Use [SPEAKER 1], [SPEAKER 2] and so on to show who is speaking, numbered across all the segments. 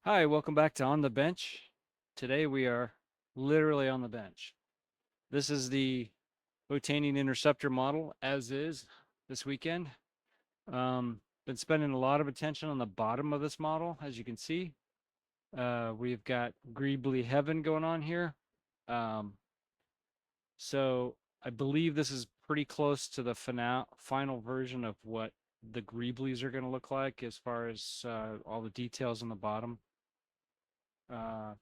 [SPEAKER 1] Hi, welcome back to On the Bench. Today we are literally on the bench. This is the Votainion Interceptor model, as is this weekend. Been spending a lot of attention on the bottom of this model, as you can see. We've got greebly heaven going on here. Um, so I believe this is pretty close to the final version of what the greeblies are going to look like as far as all the details on the bottom. Uh,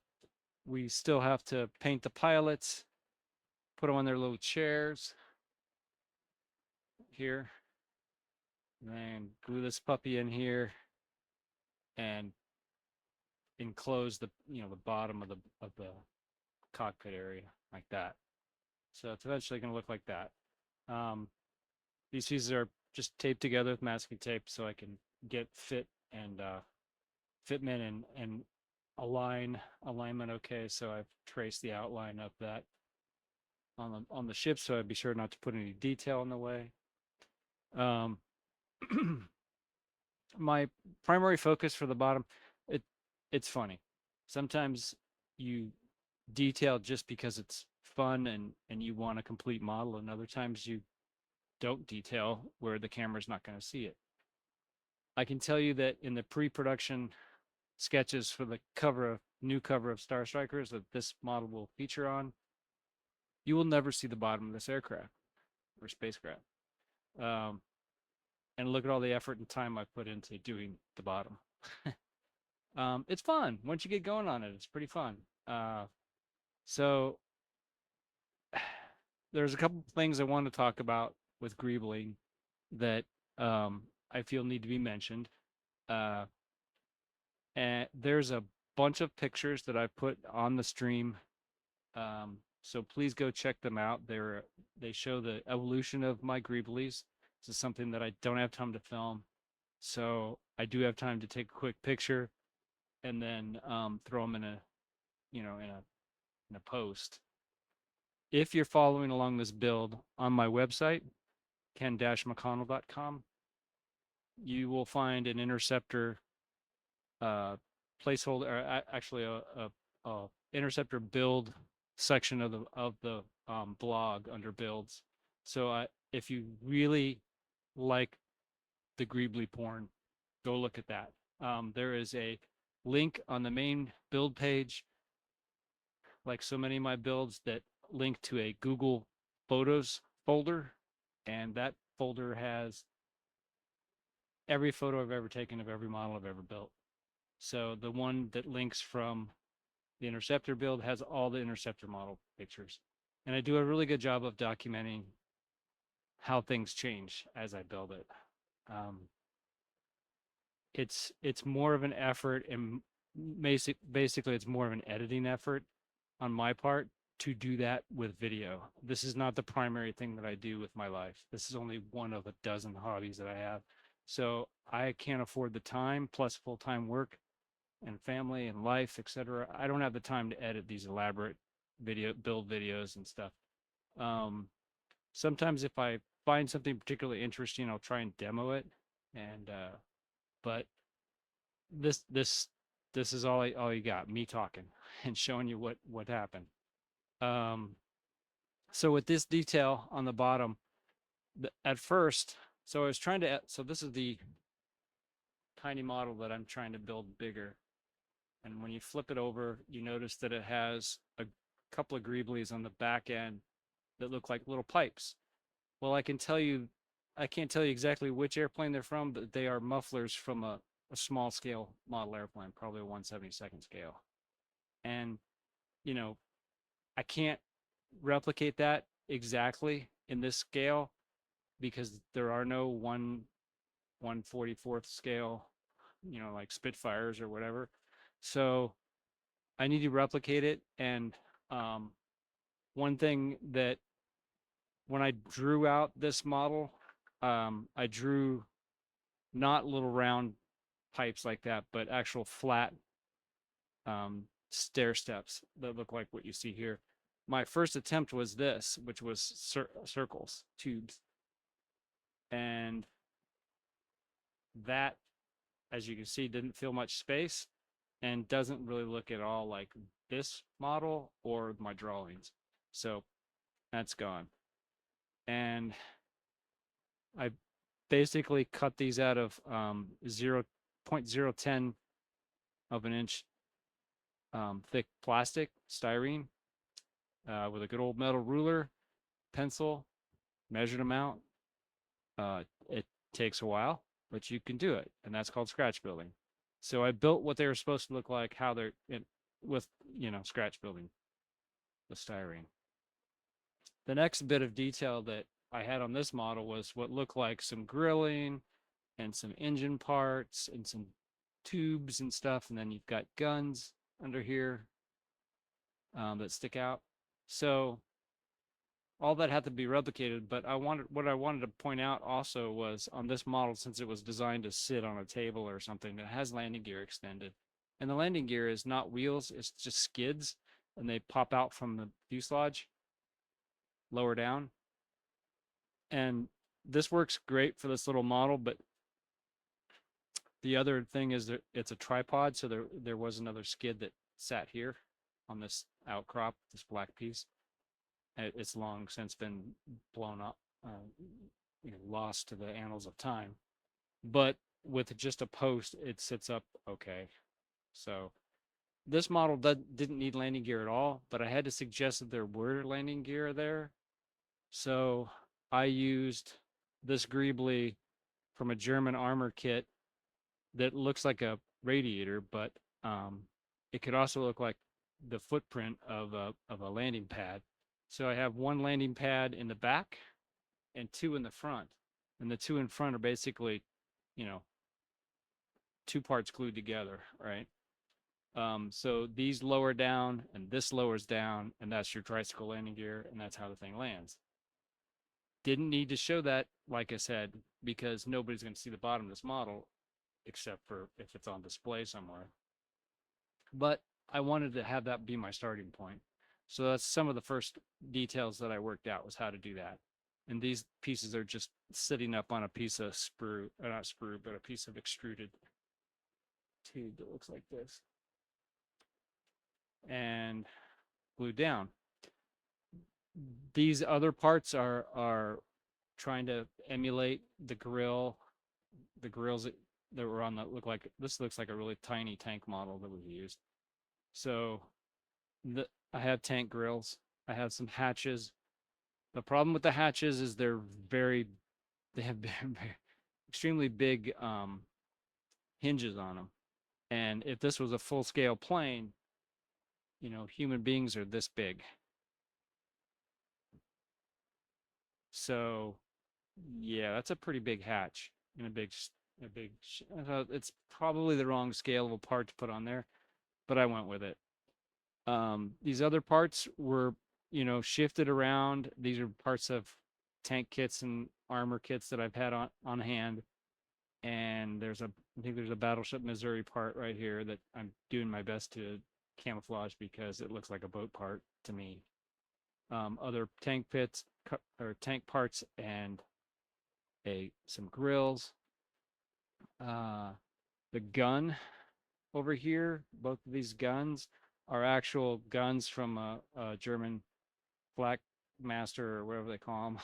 [SPEAKER 1] we still have to paint the pilots, put them on their little chairs here, and then glue this puppy in here and enclose the bottom of the cockpit area like that. So it's eventually going to look like that. Um, these pieces are just taped together with masking tape so I can get and fitment and alignment okay. So I've traced the outline of that on the ship, so I'd be sure not to put any detail in the way. Um, my primary focus for the bottom, it it's funny. Sometimes you detail just because it's fun and you want a complete model, and other times you don't detail where the camera's not going to see it. I can tell you that in the pre-production sketches for the new cover of Star Strikers that this model will feature on, you will never see the bottom of this aircraft or spacecraft. Um, and look at all the effort and time I put into doing the bottom. It's fun once you get going on it. It's pretty fun. Uh, so there's a couple things I want to talk about with greebling that I feel need to be mentioned. Uh, and there's a bunch of pictures that I put on the stream. So please go check them out. They show the evolution of my greeblies. This is something that I don't have time to film, so I do have time to take a quick picture and then throw them in a you know in a post. If you're following along this build on my website, ken-mcconnell.com, you will find an interceptor uh, placeholder, or actually a interceptor build section of the blog under builds. So if you really like the Greebly porn, go look at that. There is a link on the main build page, like so many of my builds, that link to a Google Photos folder, and that folder has every photo I've ever taken of every model I've ever built. So the one that links from the Interceptor build has all the Interceptor model pictures. And I do a really good job of documenting how things change as I build it. Um, it's more of an effort, and basically it's more of an editing effort on my part to do that with video. This is not the primary thing that I do with my life. This is only one of a dozen hobbies that I have. So I can't afford the time plus full-time work and family and life, etc. I don't have the time to edit these elaborate build videos and stuff. Um, Sometimes if I find something particularly interesting, I'll try and demo it. And but this this this is all you got, me talking and showing you what happened. Um, so with this detail on the bottom, at first, so I was trying to, so this is the tiny model that I'm trying to build bigger. And when you flip it over, you notice that it has a couple of greeblies on the back end that look like little pipes. Well, I can't tell you exactly which airplane they're from, but they are mufflers from a small scale model airplane, probably a 1/72nd scale. And, you know, I can't replicate that exactly in this scale because there are no 1/44th scale, like Spitfires or whatever. So I need to replicate it. And um, one thing that when I drew out this model, I drew not little round pipes like that, but actual flat stair steps that look like what you see here. My first attempt was this, which was circles, tubes. And that, as you can see, didn't fill much space. and doesn't really look at all like this model or my drawings. So that's gone. And I basically cut these out of 0.010 of an inch thick plastic styrene with a good old metal ruler, pencil, measured them out. It takes a while, but you can do it, and that's called scratch building. So I built what they were supposed to look like, how they're with scratch building with styrene. The next bit of detail that I had on this model was what looked like some grilling and some engine parts and some tubes and stuff, and then you've got guns under here that stick out. So all that had to be replicated, but what I wanted to point out also was on this model, since it was designed to sit on a table or something, it has landing gear extended. And the landing gear is not wheels, it's just skids, and they pop out from the fuselage lower down. And this works great for this little model, but the other thing is that it's a tripod, so there was another skid that sat here on this outcrop, this black piece. It's long since been blown up, lost to the annals of time. But with just a post, it sits up okay. So this model didn't need landing gear at all, but I had to suggest that there were landing gear there. So I used this greebly from a German armor kit that looks like a radiator, but it could also look like the footprint of a landing pad. So I have one landing pad in the back and two in the front. And the two in front are basically, two parts glued together, right? So these lower down and this lowers down, and that's your tricycle landing gear, and that's how the thing lands. Didn't need to show that, like I said, because nobody's going to see the bottom of this model except for if it's on display somewhere. But I wanted to have that be my starting point. So that's some of the first details that I worked out, was how to do that. And these pieces are just sitting up on a piece of sprue, not sprue, but a piece of extruded tube that looks like this, and glued down. These other parts are trying to emulate the grills that were on that look like, this looks like a really tiny tank model that was used. So I have tank grills. I have some hatches. The problem with the hatches is they have very, extremely big hinges on them. And if this was a full scale plane, human beings are this big. So yeah, that's a pretty big hatch and it's probably the wrong scale of a part to put on there, but I went with it. These other parts were, shifted around. These are parts of tank kits and armor kits that I've had on hand. And I think there's a Battleship Missouri part right here that I'm doing my best to camouflage because it looks like a boat part to me. Other tank pits or tank parts and some grills. The gun over here, both of these guns are actual guns from a German flak master or whatever they call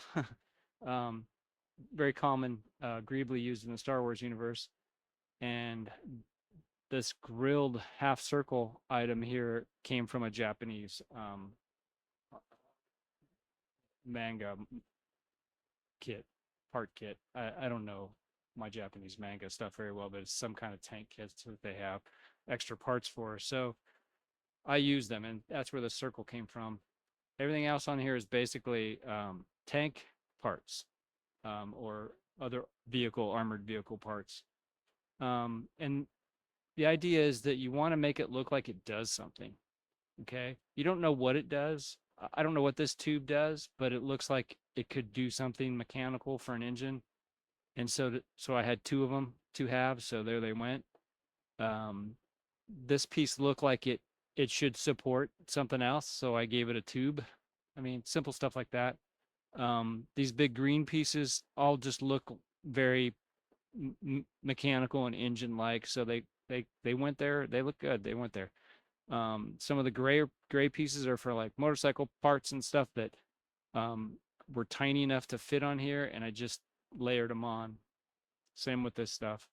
[SPEAKER 1] them. Very common greebly used in the Star Wars universe. And this grilled half circle item here came from a Japanese manga part kit. I don't know my Japanese manga stuff very well, but it's some kind of tank kit that they have extra parts for. So I use them, and that's where the circle came from. Everything else on here is basically tank parts or other armored vehicle parts. And the idea is that you want to make it look like it does something. Okay. You don't know what it does. I don't know what this tube does, but it looks like it could do something mechanical for an engine. And so I had two of them, two halves. So there they went. This piece looked like it should support something else. So I gave it a tube. I mean, simple stuff like that. These big green pieces all just look very mechanical and engine like. So They went there. They look good. They went there. Some of the gray pieces are for like motorcycle parts and stuff that um, were tiny enough to fit on here, and I just layered them on. Same with this stuff.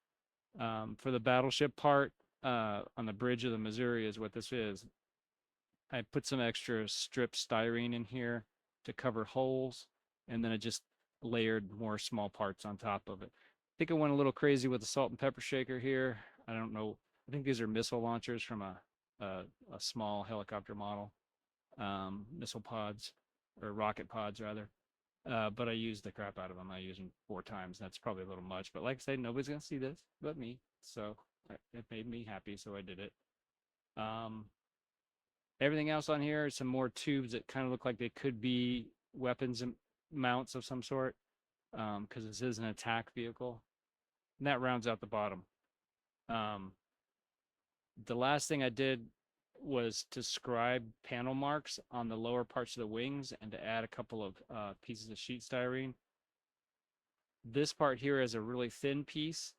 [SPEAKER 1] For the battleship part on the bridge of the Missouri is what this is. I put some extra strip styrene in here to cover holes, and then I just layered more small parts on top of it. I think I went a little crazy with the salt and pepper shaker here. I don't know. I think these are missile launchers from a, a small helicopter model, missile pods or rocket pods rather. But I used the crap out of them. I used them 4 times. That's probably a little much, but like I said, nobody's gonna see this but me. So it made me happy, so I did it. Um, Everything else on here is some more tubes that kind of look like they could be weapons and mounts of some sort, because this is an attack vehicle. And that rounds out the bottom. Um, the last thing I did was to scribe panel marks on the lower parts of the wings and to add a couple of pieces of sheet styrene. This part here is a really thin piece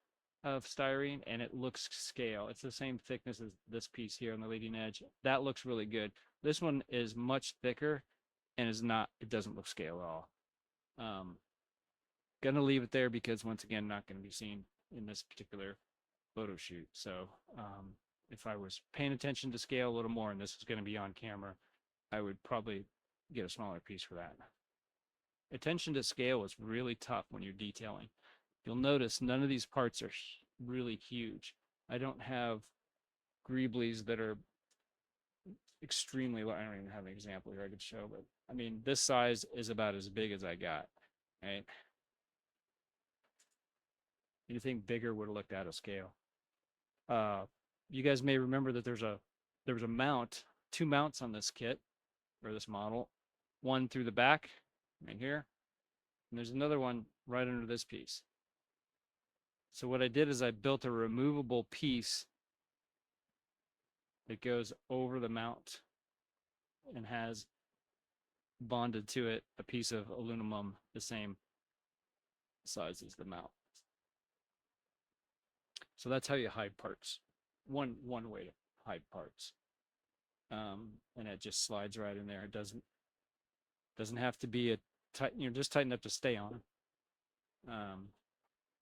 [SPEAKER 1] of styrene and it looks scale. It's the same thickness as this piece here on the leading edge. That looks really good. This one is much thicker and is not, it doesn't look scale at all. Gonna leave it there because once again, not gonna be seen in this particular photo shoot. So if I was paying attention to scale a little more and this is gonna be on camera, I would probably get a smaller piece for that. Attention to scale is really tough when you're detailing. You'll notice none of these parts are really huge. I don't have greeblies that are extremely large. I don't even have an example here I could show, but I mean, this size is about as big as I got, right? Anything bigger would have looked out of scale. You guys may remember that there was a mount, 2 mounts on this kit or this model, one through the back right here, and there's another one right under this piece. So what I did is I built a removable piece that goes over the mount and has bonded to it a piece of aluminum the same size as the mount. So that's how you hide parts. One way to hide parts. And it just slides right in there. It doesn't have to be a tight, just tighten up to stay on.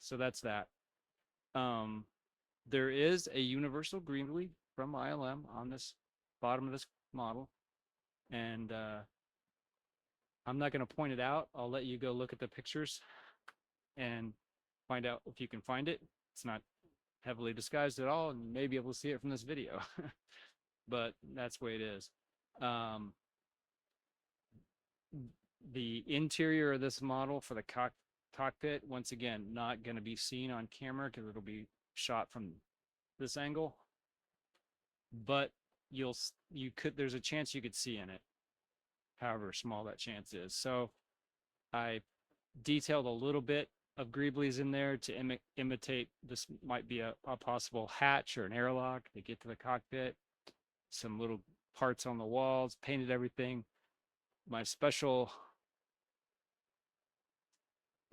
[SPEAKER 1] So that's that. There is a universal greebly from ILM on this bottom of this model, and I'm not going to point it out. I'll let you go look at the pictures and find out if you can find it. It's not heavily disguised at all, and you may be able to see it from this video, but that's the way it is. The interior of this model for the cockpit, once again, not going to be seen on camera because it'll be shot from this angle, but there's a chance you could see in it, however small that chance is. So I detailed a little bit of greeblies in there to imitate this might be a possible hatch or an airlock to get to the cockpit. Some little parts on the walls, painted everything. My special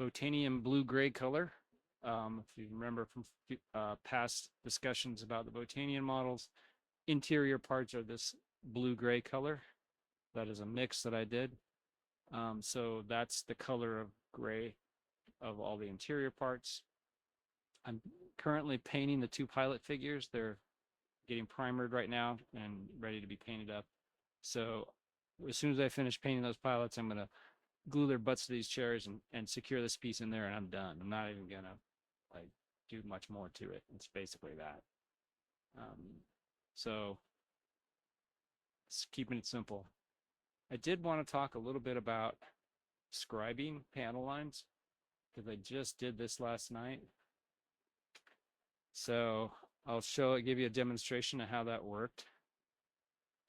[SPEAKER 1] Votainion blue-gray color. If you remember from past discussions about the Votainion models, interior parts are this blue-gray color. That is a mix that I did. So that's the color of gray of all the interior parts. I'm currently painting the 2 pilot figures. They're getting primered right now and ready to be painted up. So as soon as I finish painting those pilots, I'm going to glue their butts to these chairs and secure this piece in there, and I'm done. I'm not even going to like do much more to it. It's basically that. So it's keeping it simple. I did want to talk a little bit about scribing panel lines because I just did this last night. So I'll give you a demonstration of how that worked.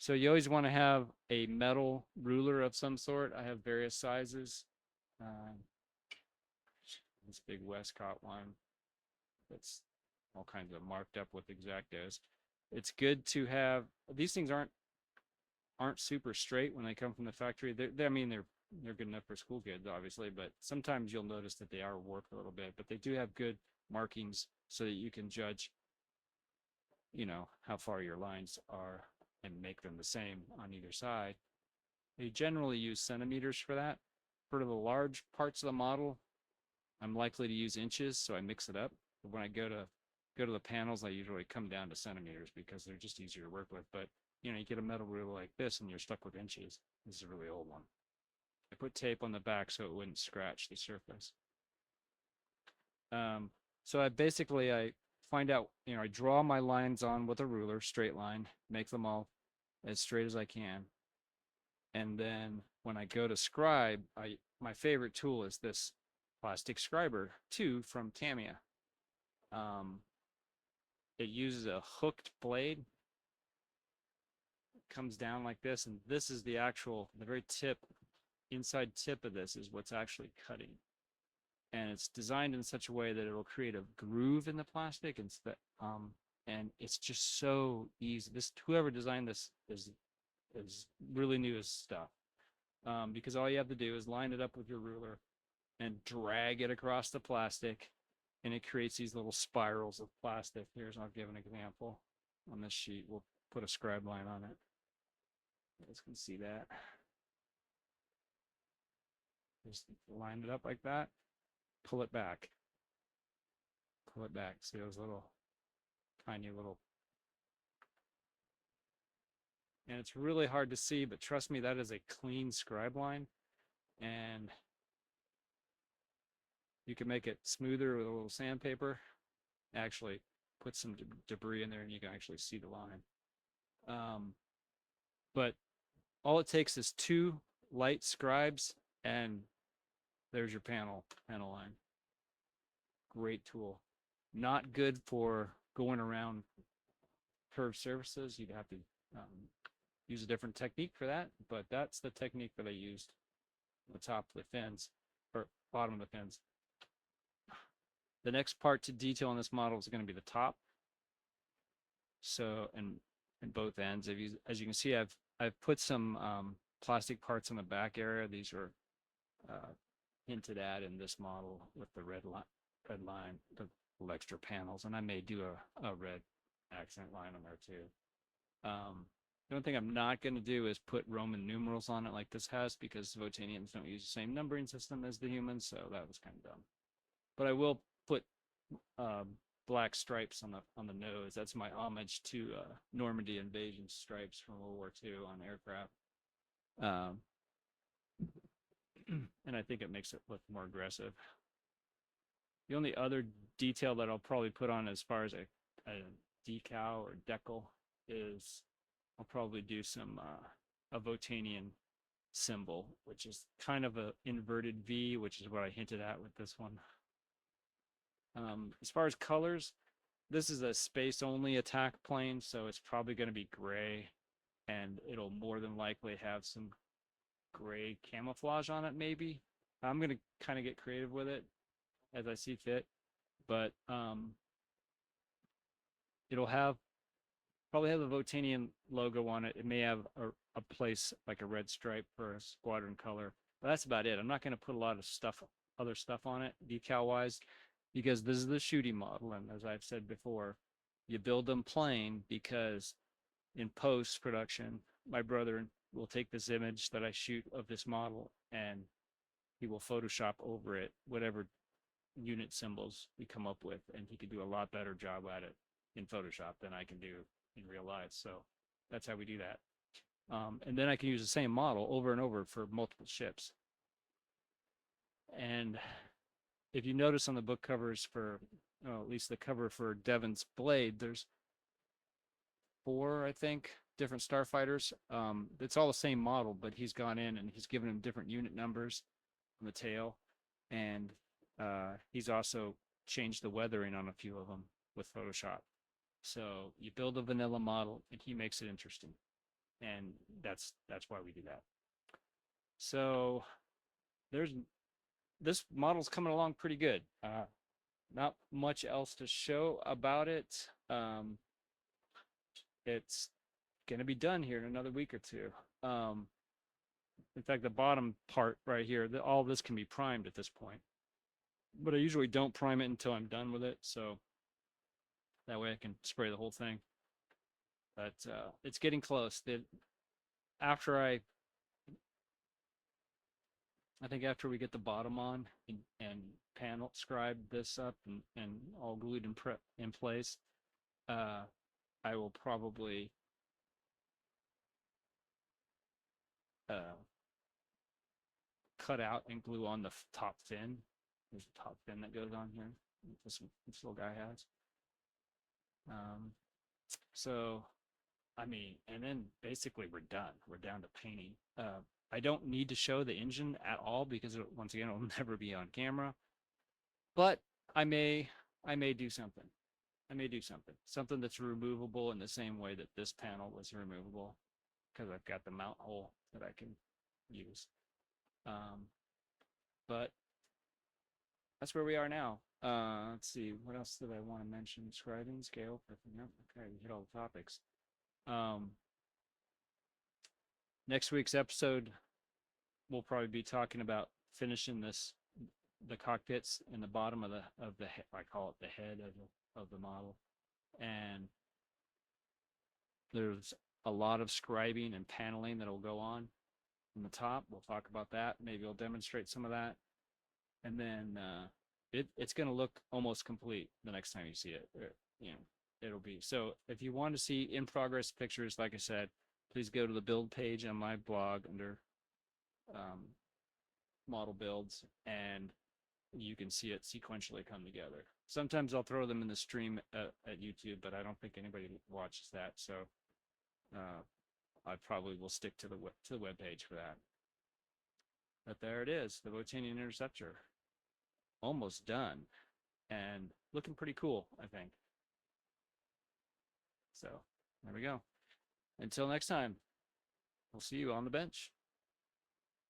[SPEAKER 1] So you always want to have a metal ruler of some sort. I have various sizes. This big Westcott one that's all kinds of marked up with exactos. It's good to have, these things aren't super straight when they come from the factory. I mean, they're good enough for school kids, obviously, but sometimes you'll notice that they are warped a little bit, but they do have good markings so that you can judge you know, how far your lines are and make them the same on either side. They generally use centimeters for that. For the large parts of the model, I'm likely to use inches, so I mix it up. But when I go to the panels, I usually come down to centimeters because they're just easier to work with. But you know, you get a metal ruler like this and you're stuck with inches. This is a really old one. I put tape on the back so it wouldn't scratch the surface. Um, so I find out, you know, I draw my lines on with a ruler, straight line, make them all as straight as I can. And then when I go to scribe, my favorite tool is this plastic scriber 2 from Tamiya. It uses a hooked blade. It comes down like this, and this is the very inside tip of this is what's actually cutting. And it's designed in such a way that it'll create a groove in the plastic, and it's just so easy. Whoever designed this is really new as stuff, because all you have to do is line it up with your ruler and drag it across the plastic, and it creates these little spirals of plastic. I'll give an example on this sheet. We'll put a scribe line on it. You guys can see that. Just line it up like that, pull it back. Pull it back. See those tiny little. And it's really hard to see, but trust me, that is a clean scribe line. And you can make it smoother with a little sandpaper. Actually, put some debris in there and you can actually see the line. But all it takes is 2 light scribes and there's your panel line. Great tool. Not good for going around curved surfaces. You'd have to use a different technique for that, but that's the technique that I used on the top of the fins, or bottom of the fins. The next part to detail on this model is going to be the top. So, and both ends. As you can see, I've put some plastic parts on the back area. These are hinted at in this model with the red line, the little extra panels, and I may do a red accent line on there too. The only thing I'm not going to do is put Roman numerals on it like this has, because Votainians don't use the same numbering system as the humans, so that was kind of dumb. But I will put black stripes on the nose. That's my homage to Normandy invasion stripes from World War II on aircraft. And I think it makes it look more aggressive. The only other detail that I'll probably put on as far as a decal or decal is I'll probably do a Votainion symbol, which is kind of a inverted V, which is what I hinted at with this one. As far as colors, this is a space-only attack plane, so it's probably going to be gray, and it'll more than likely have some gray camouflage on it, maybe. I'm going to kind of get creative with it as I see fit, but it'll probably have the Votainion logo on it. It may have a place like a red stripe for a squadron color, but that's about it. I'm not going to put a lot of other stuff on it decal-wise, because this is the shooting model, and as I've said before, you build them plain because in post-production, my brother will take this image that I shoot of this model and he will Photoshop over it whatever unit symbols we come up with, and he could do a lot better job at it in Photoshop than I can do in real life. So that's how we do that. And then I can use the same model over and over for multiple ships. And if you notice on the book covers for, at least the cover for Devon's Blade, there's 4, I think, different starfighters. It's all the same model, but he's gone in and he's given them different unit numbers on the tail. And he's also changed the weathering on a few of them with Photoshop. So you build a vanilla model and he makes it interesting. And that's why we do that. So this model's coming along pretty good. Not much else to show about it. It's going to be done here in another week or 2. In fact, the bottom part right here, all this can be primed at this point. But I usually don't prime it until I'm done with it, so that way I can spray the whole thing. but it's getting close. After I think after we get the bottom on and panel scribe this up and all glued in place, uh, I will probably uh, cut out and glue on the top fin. There's a top fin that goes on here. This little guy has. Um, so, I mean, and then basically we're done. We're down to painting. I don't need to show the engine at all because once again, it'll never be on camera. But I may, I may do something. I may do something that's removable in the same way that this panel was removable, because I've got the mount hole that I can use. But that's where we are now. Let's see, what else did I want to mention? Scribing, scale, okay, we hit all the topics. Next week's episode, we'll probably be talking about finishing the cockpits in the bottom of the I call it the head of the model, and there's a lot of scribing and paneling that'll go on in the top. We'll talk about that. Maybe I'll demonstrate some of that, and then it's going to look almost complete the next time you see it. You know, it'll be so. If you want to see in progress pictures, like I said, please go to the build page on my blog under model builds, and you can see it sequentially come together. Sometimes I'll throw them in the stream at YouTube, but I don't think anybody watches that, so I probably will stick to the web page for that. But there it is, the Votainion Interceptor, almost done and looking pretty cool, I think. So there we go. Until next time, we'll see you on the bench.